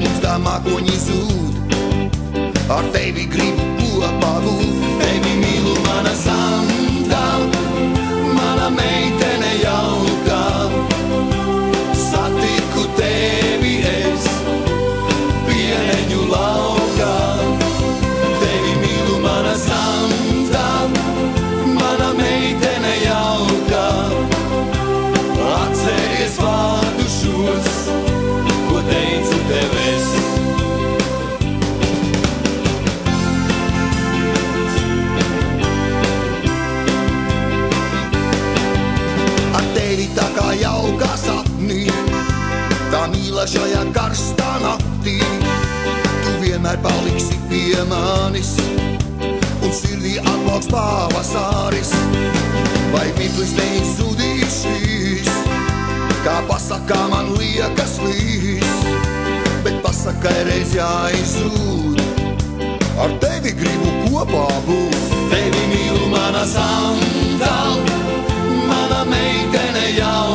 mums kā mākoņi zūd. Ar tevi gribu kopā būt, tevi mīlu mana sandal, mana meitene jaukā. Satiku tevi es pieneņu laukā, tevi mīlu mana sandal, mana meitene jaukā. Atceries vārdu šos, ko teicu tev es. Ar tevi tā kā jaukā sapnī, tā mīlēšajā karstā naktī, tu vienmēr paliksi pie manis, un sirdī atplauks pavasaris. Vai mirklis neizudīs šīs, kā pasakā man liekas līs, bet pasakai reiz jāizzūd. Ar tevi gribu kopā būt, tevi mīlu mana sandal, mana meitene jau.